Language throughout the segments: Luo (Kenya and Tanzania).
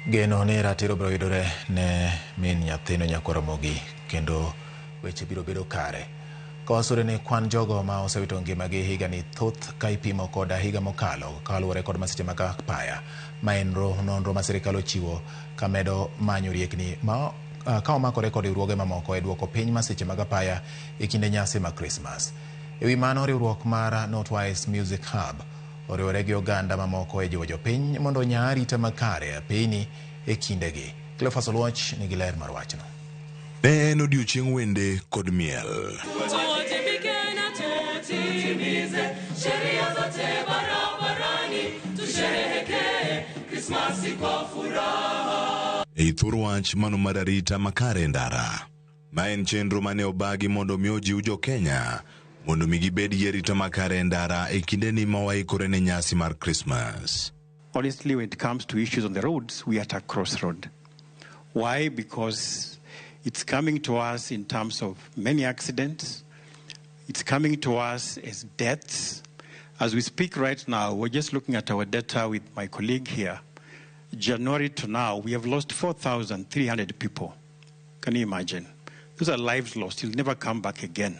Geno ni ratiro biro yudore ne min nyathino nyako Ramogi kendo weche biro bedo kare. Kosure ni kwan jogo ma osewito ngimagi higa ni thoth ka ipimo koda higa mokalo kaluwore kod masiche mag apaya ma en nonro ma sirikal ochiwo ka medo manyo riekni ma ka omakore kod riwruoge mamoko e duoko piny masiche mag apaya e kinde nyasi mag Christmas. Ewi mano riwruok mar Northwise Music Hub oriwore gi oganda mamoko e jiwo jopiny mondo onya arita makare apeyni e kindegi. Riwruoge nigi ler mar wachno. Ne en odiechieng' wende kod miel. Ei thur wach mano mar arita makare e ndara. Ma en chenro mane obagi mondo miyo jiw jo Kenya mondo mi gibed gi arita makare e ndara e kindeni ma waikore ne nyasi mar Christmas. Honestly, when it comes to issues on the roads, we are at a crossroad. Why? Because it's coming to us in terms of many accidents. It's coming to us as deaths. As we speak right now, we're just looking at our data with my colleague here. January to now, we have lost 4,300 people. Can you imagine? Those are lives lost. You'll never come back again.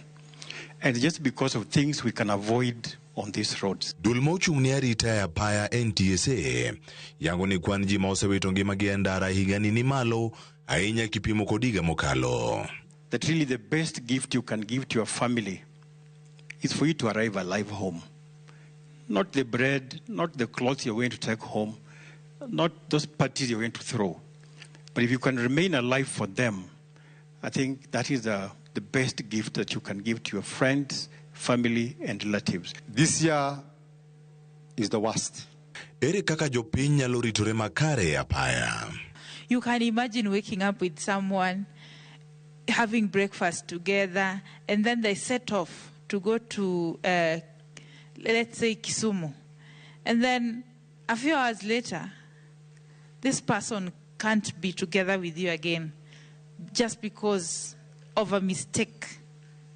And just because of things we can avoid on these roads. Dulmochung ni arita ya apaya NTSA yango ni kwan ji ma osewito ngimagi e ndara higani ni malo ahinya kipimo kod higa mokalo. That really the best gift you can give to your family is for you to arrive alive home. Not the bread, not the clothes you're going to take home, not those parties you're going to throw. But if you can remain alive for them, I think that is the best gift that you can give to your friends, family, and relatives. This year is the worst. Ere kaka jopiny nyalo ritore makare e apaya. You can imagine waking up with someone, having breakfast together, and then they set off to go to, let's say, Kisumu. And then a few hours later, this person can't be together with you again just because of a mistake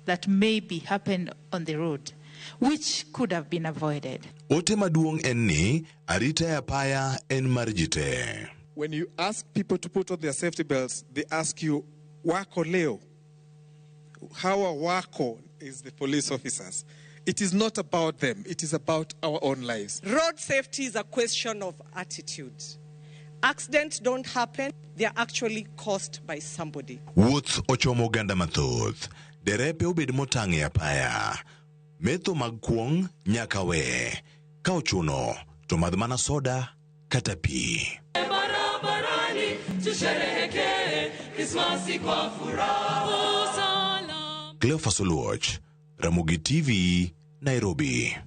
that maybe happened on the road, which could have been avoided. Ote maduong' en ni arita ya apaya en mar ji te. When you ask people to put on their safety belts, they ask you, wako leo? How wako is the police officers. It is not about them. It is about our own lives. Road safety is a question of attitude. Accidents don't happen. They are actually caused by somebody. Wuoth ochomo oganda mathoth. Derepe obed motang' e apaya. Metho mag kuong' nyaka we. Ka ochuno, to madh mana soda kata pi. Riwruoge, Ramogi TV, Nairobi.